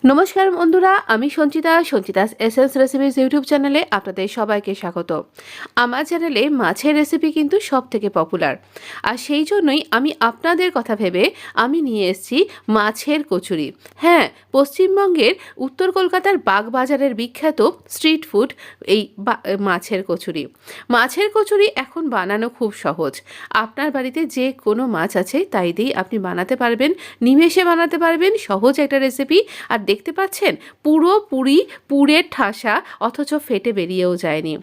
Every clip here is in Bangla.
নমস্কার বন্ধুরা, আমি সঞ্চিতাস এসেন্স রেসিপিস ইউটিউব চ্যানেলে আপনাদের সবাইকে স্বাগত। আমার চ্যানেলে মাছের রেসিপি কিন্তু সব থেকে পপুলার, আর সেই জন্যই আমি আপনাদের কথা ভেবে আমি নিয়ে এসেছি মাছের কচুরি। হ্যাঁ, পশ্চিমবঙ্গের উত্তর কলকাতার বাগবাজারের বিখ্যাত স্ট্রিট ফুড এই মাছের কচুরি। মাছের কচুরি এখন বানানো খুব সহজ। আপনার বাড়িতে যে কোনো মাছ আছে তাই দিয়েই আপনি বানাতে পারবেন, নিমেষে বানাতে পারবেন, সহজ একটা রেসিপি। আর দেখতে পাচ্ছেন পুরোপুরি পুরের ঠাসা, অথচ ফেটে বেরিয়েও যায়নি।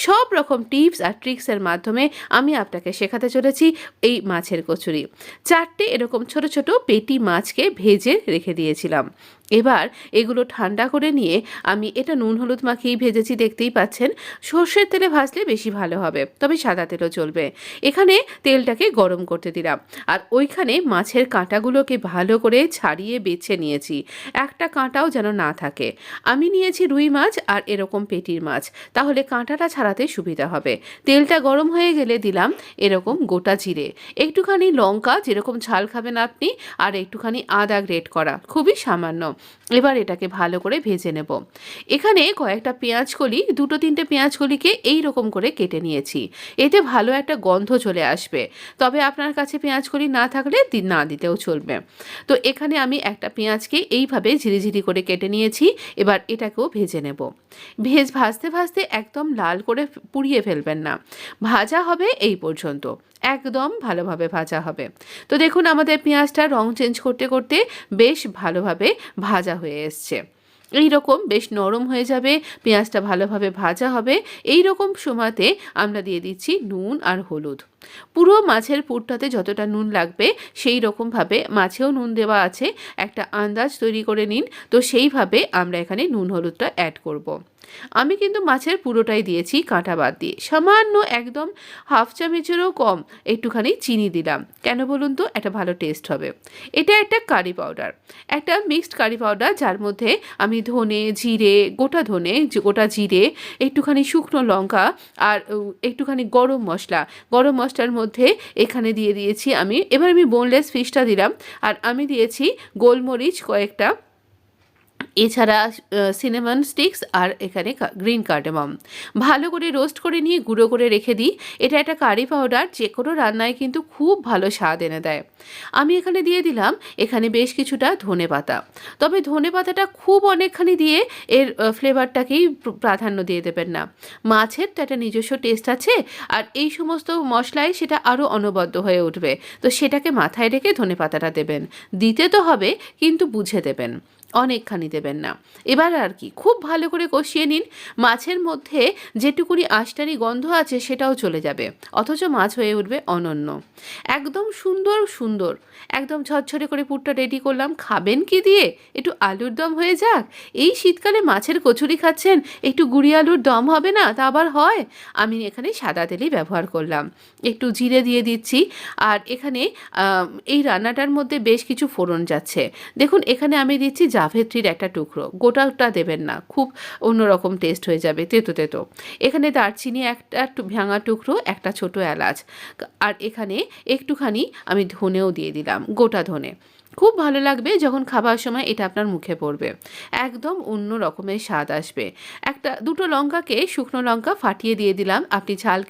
সব রকম টিপস আর ট্রিক্সের মাধ্যমে আমি আপনাকে শেখাতে চলেছি এই মাছের কচুরি। 4টে এরকম ছোট ছোট পেটি মাছকে ভেজে রেখে দিয়েছিলাম। এবার এগুলো ঠান্ডা করে নিয়ে আমি এটা নুন হলুদ মাখিয়েই ভেজেছি, দেখতেই পাচ্ছেন। সর্ষের তেলে ভাজলে বেশি ভালো হবে, তবে সাদা তেলও চলবে। এখানে তেলটাকে গরম করতে দিলাম, আর ওইখানে মাছের কাঁটাগুলোকে ভালো করে ছাড়িয়ে বেছে নিয়েছি, একটা কাঁটাও যেন না থাকে। আমি নিয়েছি রুই মাছ আর এরকম পেটির মাছ, তাহলে কাঁটাটা ছাড়াতে সুবিধা হবে। তেলটা গরম হয়ে গেলে দিলাম এরকম গোটা জিরে, একটুখানি লঙ্কা, যেরকম ঝাল খাবেন আপনি, আর একটুখানি আদা গ্রেট করা, খুবই সামান্য। এবার এটাকে ভালো করে ভেজে নেব। এখানে কয়েকটা পেঁয়াজ কলি, 2-3টে পেঁয়াজ কলিকে এই রকম করে কেটে নিয়েছি। এতে ভালো একটা গন্ধ চলে আসবে, তবে আপনার কাছে পেঁয়াজ কলি না থাকলে না দিতেও চলবে। তো এখানে আমি একটা পেঁয়াজকে এইভাবে ঝিরিঝিরি করে কেটে নিয়েছি। এবার এটাকেও ভেজে নেব। ভাজতে ভাজতে একদম লাল করে পুড়িয়ে ফেলবেন না, ভাজা হবে এই পর্যন্ত, একদম ভালোভাবে ভাজা হবে। তো দেখুন আমাদের পেঁয়াজটা রং চেঞ্জ করতে করতে বেশ ভালোভাবে ভাজা হয়ে এসছে। এই রকম বেশ নরম হয়ে যাবে, পেঁয়াজটা ভালোভাবে ভাজা হবে। এই রকম সময়তে আমরা দিয়ে দিচ্ছি নুন আর হলুদ। পুরো মাছের পুরটাতে যতটা নুন লাগবে সেই রকমভাবে মাছেও নুন দেওয়া আছে, একটা আন্দাজ তৈরি করে নিন। তো সেইভাবে আমরা এখানে নুন হলুদটা অ্যাড করব। আমি কিন্তু মাছের পুরোটাই দিয়েছি, কাঁটা বাদ দিয়ে। সামান্য একদম হাফ চামচেরও কম একটুখানি চিনি দিলাম। কেন বলুন তো? একটা ভালো টেস্ট হবে। এটা একটা কারি পাউডার, একটা মিক্সড কারি পাউডার, যার মধ্যে আমি ধনে, জিরে, গোটা ধনে, গোটা জিরে, একটুখানি শুকনো লঙ্কা আর একটুখানি গরম মশলার মধ্যে এখানে দিয়ে দিয়েছি আমি। এবার আমি বোনলেস ফিশটা দিলাম, আর আমি দিয়েছি গোলমরিচ কয়েকটা, এছাড়া সিনেমন স্টিক্স, আর এখানে গ্রিন কার্ডামম। ভালো করে রোস্ট করে নিয়ে গুঁড়ো করে রেখে দিই। এটা একটা কারি পাউডার, যে কোনো রান্নায় কিন্তু খুব ভালো স্বাদ এনে দেয়। আমি এখানে দিয়ে দিলাম এখানে বেশ কিছুটা ধনেপাতা, তবে ধনেপাতাটা খুব অনেকখানি দিয়ে এর ফ্লেভারটাকেই প্রাধান্য দিয়ে দেবেন না। মাছের তো একটা নিজস্ব টেস্ট আছে, আর এই সমস্ত মশলায় সেটা আরও অনবদ্য হয়ে উঠবে। তো সেটাকে মাথায় রেখে ধনেপাতাটা দেবেন। দিতে তো হবে, কিন্তু বুঝে দেবেন, অনেকখানি দেবেন না। এবার আর কি, খুব ভালো করে কষিয়ে নিন। মাছের মধ্যে যেটুকুনি আষ্টারি গন্ধ আছে সেটাও চলে যাবে, অথচ মাছ হয়ে উঠবে অনন্য। একদম সুন্দর সুন্দর, একদম ঝরঝরে করে পুরটা রেডি করলাম। খাবেন কি দিয়ে? একটু আলুর দম হয়ে যাক। এই শীতকালে মাছের কচুরি খাচ্ছেন, একটু গুঁড়ি আলুর দম হবে না? তা আবার হয়। আমি এখানে সাদা তেলই ব্যবহার করলাম, একটু জিরে দিয়ে দিচ্ছি। আর এখানে এই রান্নাটার মধ্যে বেশ কিছু ফোড়ন যাচ্ছে। দেখুন এখানে আমি দিচ্ছি জাভেত্রির একটা টুকরো, গোটাটা দেবেন না, খুব অন্যরকম টেস্ট হয়ে যাবে, তেতো তেতো। এখানে দারচিনি একটা ভাঙা টুকরো, একটা ছোট এলাচ, আর এখানে একটুখানি আমি ধনেও দিয়ে দিলাম, গোটা ধনে। খুব ভালো লাগবে যখন খাবার সময় এটা আপনার মুখে পড়বে, একদম অন্য রকমের স্বাদ আসবে। দুটো লঙ্কাকে, শুকনো লঙ্কা ফাটিয়ে দিয়ে দিলাম। আপনি ঝাল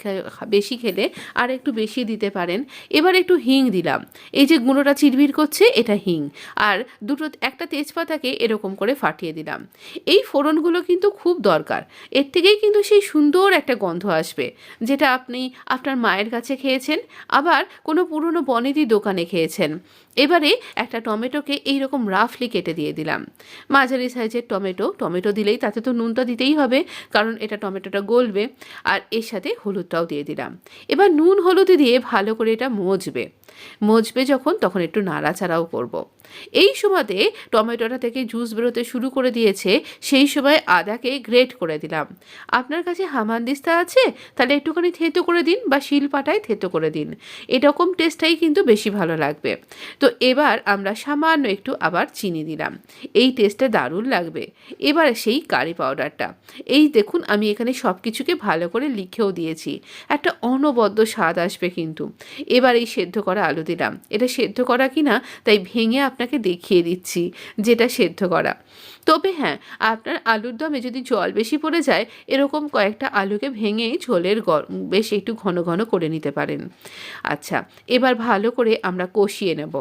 বেশি খেলে আর একটু বেশি দিতে পারেন। এবার একটু হিং দিলাম, এই যে গুঁড়োটা চিরবির করছে এটা হিং। আর একটা তেজপাতাকে এরকম করে ফাটিয়ে দিলাম। এই ফোড়নগুলো কিন্তু খুব দরকার, এর থেকেই কিন্তু সেই সুন্দর একটা গন্ধ আসবে, যেটা আপনি আপনার মায়ের কাছে খেয়েছেন, আবার কোনো পুরনো বনেদি দোকানে খেয়েছেন। এবারে একটা টমেটোকে এইরকম রাফলি কেটে দিয়ে দিলাম, মাঝারি সাইজের টমেটো দিলেই তাতে তো নুনটা দিতেই হবে, কারণ এটা টমেটোটা গলবে। আর এর সাথে হলুদটাও দিয়ে দিলাম। এবার নুন হলুদ দিয়ে ভালো করে এটা মজবে যখন, তখন একটু নাড়াচাড়াও করব। এই সময়তে টমেটোটা থেকে জুস বেরোতে শুরু করে দিয়েছে, সেই সময় আদাকে গ্রেট করে দিলাম। আপনার কাছে হামানদিস্তা আছে? তাহলে একটুখানি থেঁতো করে দিন, বা শিলপাটায় থেঁতো করে দিন, এরকম টেস্টটাই কিন্তু বেশি ভালো লাগবে। তো এবার আমরা সামান্য একটু আবার চিনি দিলাম, এই টেস্টটা দারুণ লাগবে। এবার সেই কারি পাউডারটা, এই দেখুন আমি এখানে সব কিছুকে ভালো করে লিখেও দিয়েছি, একটা অনবদ্য স্বাদ আসবে কিন্তু। এবার এই সেদ্ধ করা আলু দিলাম, এটা সেদ্ধ করা কিনা তাই ভেঙে আপনাকে দেখিয়ে দিচ্ছি যেটা সেদ্ধ করা। তবে হ্যাঁ, আপনার আলুর দমে যদি জল বেশি পড়ে যায়, এরকম কয়েকটা আলুকে ভেঙেই ঝোলের বেশ একটু ঘন ঘন করে নিতে পারেন। আচ্ছা, এবার ভালো করে আমরা কষিয়ে নেব।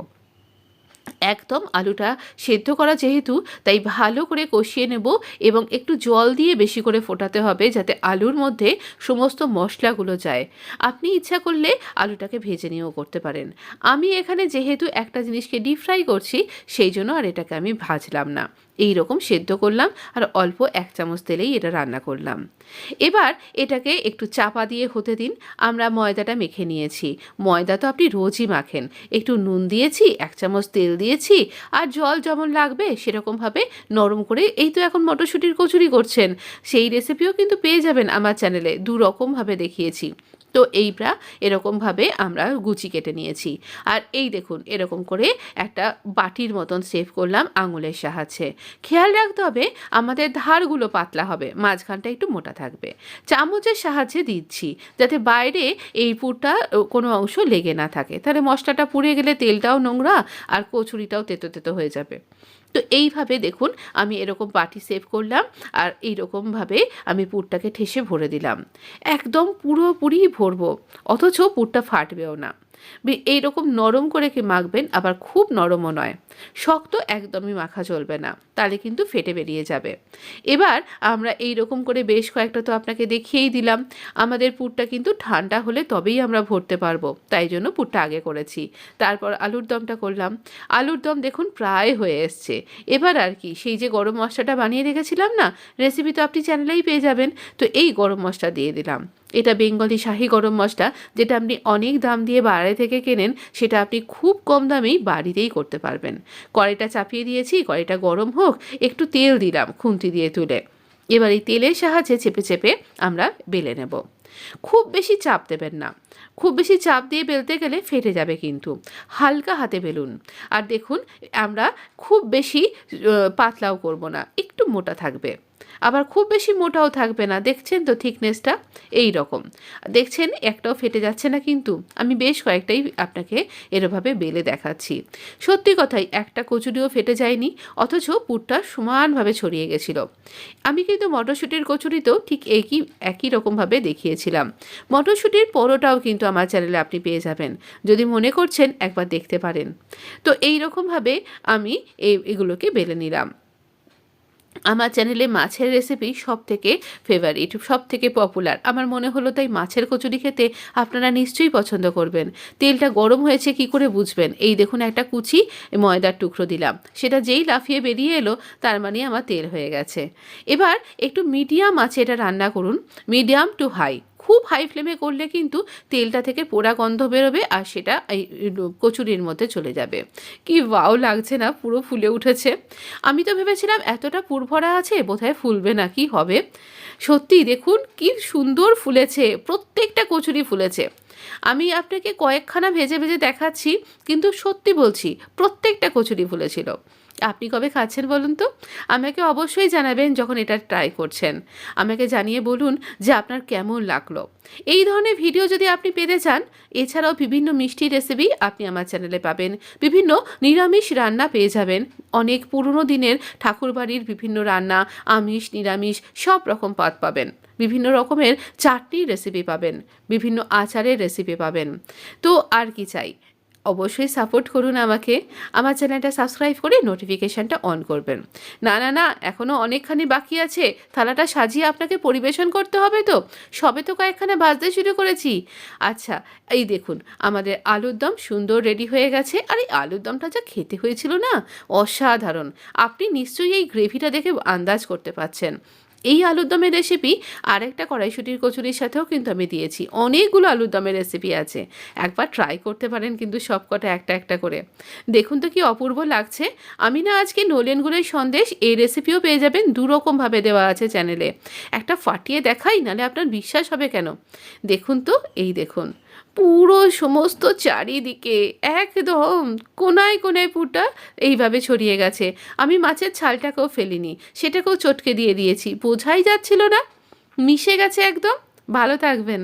একদম আলুটা সেদ্ধ করা যেহেতু, তাই ভালো করে কষিয়ে নেব এবং একটু জল দিয়ে বেশি করে ফোটাতে হবে যাতে আলুর মধ্যে সমস্ত মশলাগুলো যায়। আপনি ইচ্ছা করলে আলুটাকে ভেজে নিয়েও করতে পারেন। আমি এখানে যেহেতু একটা জিনিসকে ডিপ ফ্রাই করছি, সেই জন্য আর এটাকে আমি ভাজলাম না, এই রকম সেদ্ধ করলাম আর অল্প 1 চামচ তেলেই এটা রান্না করলাম। এবার এটাকে একটু চাপা দিয়ে হতে দিন। আমরা ময়দাটা মেখে নিয়েছি। ময়দা তো আপনি রোজই মাখেন। একটু নুন দিয়েছি, 1 চামচ তেল দিয়েছি, আর জল যেমন লাগবে সেরকমভাবে নরম করে, এই তো এখন মটরশুঁটির কচুরি করছেন, সেই রেসিপিও কিন্তু পেয়ে যাবেন আমার চ্যানেলে, 2 রকমভাবে দেখিয়েছি। তো এইটা এরকমভাবে আমরা গুচি কেটে নিয়েছি। আর এই দেখুন, এরকম করে একটা বাটির মতন সেভ করলাম আঙুলের সাহায্যে। খেয়াল রাখতে হবে আমাদের ধারগুলো পাতলা হবে, মাঝখানটা একটু মোটা থাকবে। চামচের সাহায্যে দিচ্ছি যাতে বাইরে এই পুরটা কোনো অংশ লেগে না থাকে, তাহলে মশলাটা পুড়ে গেলে তেলটাও নোংরা আর কচুরিটাও তেতো তেতো হয়ে যাবে। তো এইভাবে দেখুন আমি এরকম বাটি সেভ করলাম আর এইরকমভাবে আমি পুরটাকে ঠেসে ভরে দিলাম। একদম পুরোপুরি ভরবো, অথচ পুরটা ফাটবেও না। এইরকম নরম করে কি মাখবেন, আবার খুব নরমও নয়, শক্ত একদমই মাখা চলবে না, তাহলে কিন্তু ফেটে বেরিয়ে যাবে। এবার আমরা এই রকম করে বেশ কয়েকটা তো আপনাকে দেখিয়েই দিলাম। আমাদের পুরটা কিন্তু ঠান্ডা হলে তবেই আমরা ভরতে পারবো, তাই জন্য পুরটা আগে করেছি। তারপর আলুর দমটা করলাম। আলুর দম দেখুন প্রায় হয়ে এসছে। এবার আর কি, সেই যে গরম মশলাটা বানিয়ে রেখেছিলাম না, রেসিপি তো আপনি চ্যানেলেই পেয়ে যাবেন, তো এই গরম মশলা দিয়ে দিলাম। এটা বেঙ্গলি শাহি গরম মশলা, যেটা আপনি অনেক দাম দিয়ে বাইরে থেকে কেনেন, সেটা আপনি খুব কম দামেই বাড়িতেই করতে পারবেন। কড়াইটা চাপিয়ে দিয়েছি, কড়াইটা গরম হোক, একটু তেল দিলাম খুন্তি দিয়ে তুলে। এবার এই তেলের সাহায্যে চেপে চেপে আমরা বেলে নেব। খুব বেশি চাপ দেবেন না, খুব বেশি চাপ দিয়ে বেলতে গেলে ফেটে যাবে, কিন্তু হালকা হাতে বেলুন। আর দেখুন, আমরা খুব বেশি পাতলাও করব না, একটু মোটা থাকবে, আবার খুব বেশি মোটাও থাকবে না। দেখছেন তো থিকনেসটা এই রকম, দেখছেন একটাও ফেটে যাচ্ছে না, কিন্তু আমি বেশ কয়েকটাই আপনাকে এরভাবে বেলে দেখাচ্ছি। সত্যি কথাই, একটা কচুরিও ফেটে যায়নি, অথচ পুরটা সমানভাবে ছড়িয়ে গেছিল। আমি কিন্তু মটরশুঁটির কচুরিতেও ঠিক একই রকমভাবে দেখিয়েছিলাম। মটরশুঁটির পরোটাও কিন্তু আমার চ্যানেলে আপনি পেয়ে যাবেন, যদি মনে করছেন একবার দেখতে পারেন। তো এই রকমভাবে আমি এগুলোকে বেলে নিলাম। আমার চ্যানেলে মাছের রেসিপি সব থেকে ফেভারিট, সব থেকে পপুলার আমার মনে হলো, তাই মাছের কচুরি খেতে আপনারা নিশ্চয়ই পছন্দ করবেন। তেলটা গরম হয়েছে কি করে বুঝবেন? এই দেখুন, একটা কুচি ময়দার টুকরো দিলাম, সেটা যেই লাফিয়ে বেরিয়ে এলো তার মানে আমার তেল হয়ে গেছে। এবার একটু মিডিয়াম আঁচে এটা রান্না করুন, মিডিয়াম টু হাই। খুব হাই ফ্লেমে করলে কিন্তু তেলটা থেকে পোড়া গন্ধ বেরোবে আর সেটা এই কচুরির মধ্যে চলে যাবে। কি ওয়াও লাগছে না, পুরো ফুলে উঠেছে। আমি তো ভেবেছিলাম এতটা পুর ভরা আছে বোধহয় ফুলবে না, কি হবে। সত্যিই দেখুন কি সুন্দর ফুলেছে, প্রত্যেকটা কচুরি ফুলেছে। আমি আপনাকে কয়েকখানা ভেজে ভেজে দেখাচ্ছি, কিন্তু সত্যি বলছি প্রত্যেকটা কচুরি ফুলেছিল। আপনি কবে খাচ্ছেন বলুন তো? আমাকে অবশ্যই জানাবেন যখন এটা ট্রাই করছেন। আমাকে জানিয়ে বলুন যে আপনার কেমন লাগলো। এই ধরনের ভিডিও যদি আপনি পেতে চান, এছাড়াও বিভিন্ন মিষ্টি রেসিপি আপনি আমার চ্যানেলে পাবেন। বিভিন্ন নিরামিষ রান্না পেয়ে যাবেন, অনেক পুরনো দিনের ঠাকুরবাড়ির বিভিন্ন রান্না, আমিষ নিরামিষ সব রকম পদ পাবেন। বিভিন্ন রকমের চাটনির রেসিপি পাবেন, বিভিন্ন আচারের রেসিপি পাবেন। তো আর কি চাই, অবশ্যই সাপোর্ট করুন আমাকে। আমার চ্যানেলটা সাবস্ক্রাইব করে নোটিফিকেশানটা অন করবেন। না না না, এখনও অনেকখানি বাকি আছে, থালাটা সাজিয়ে আপনাকে পরিবেশন করতে হবে, তো সবে তো কয়েকখানা ভাজতে শুরু করেছি। আচ্ছা, এই দেখুন আমাদের আলুর দম সুন্দর রেডি হয়ে গেছে। আর এই আলুর দমটা যা খেতে হয়েছিল না, অসাধারণ। আপনি নিশ্চয়ই এই গ্রেভিটা দেখে আন্দাজ করতে পারছেন। এই আলুর দমের রেসিপি আরেকটা কড়াইশুঁটির কচুরির সাথেও কিন্তু আমি দিয়েছি। অনেকগুলো আলুর দমের রেসিপি আছে, একবার ট্রাই করতে পারেন কিন্তু সবকটা একটা একটা করে। দেখুন তো কি অপূর্ব লাগছে। আমি না আজকে নলেন গুড়ের সন্দেশ, এই রেসিপিও পেয়ে যাবেন, 2 রকমভাবে দেওয়া আছে চ্যানেলে। একটা ফাটিয়ে দেখাই, নাহলে আপনার বিশ্বাস হবে কেন। দেখুন তো, এই দেখুন পুরো সমস্ত চারিদিকে একদম কোনায় কোনায় পুরটা এইভাবে ছড়িয়ে গেছে। আমি মাছের ছালটাকেও ফেলিনি, সেটাকেও চটকে দিয়ে দিয়েছি, বোঝাই যাচ্ছিল না, মিশে গেছে একদম। ভালো থাকবেন।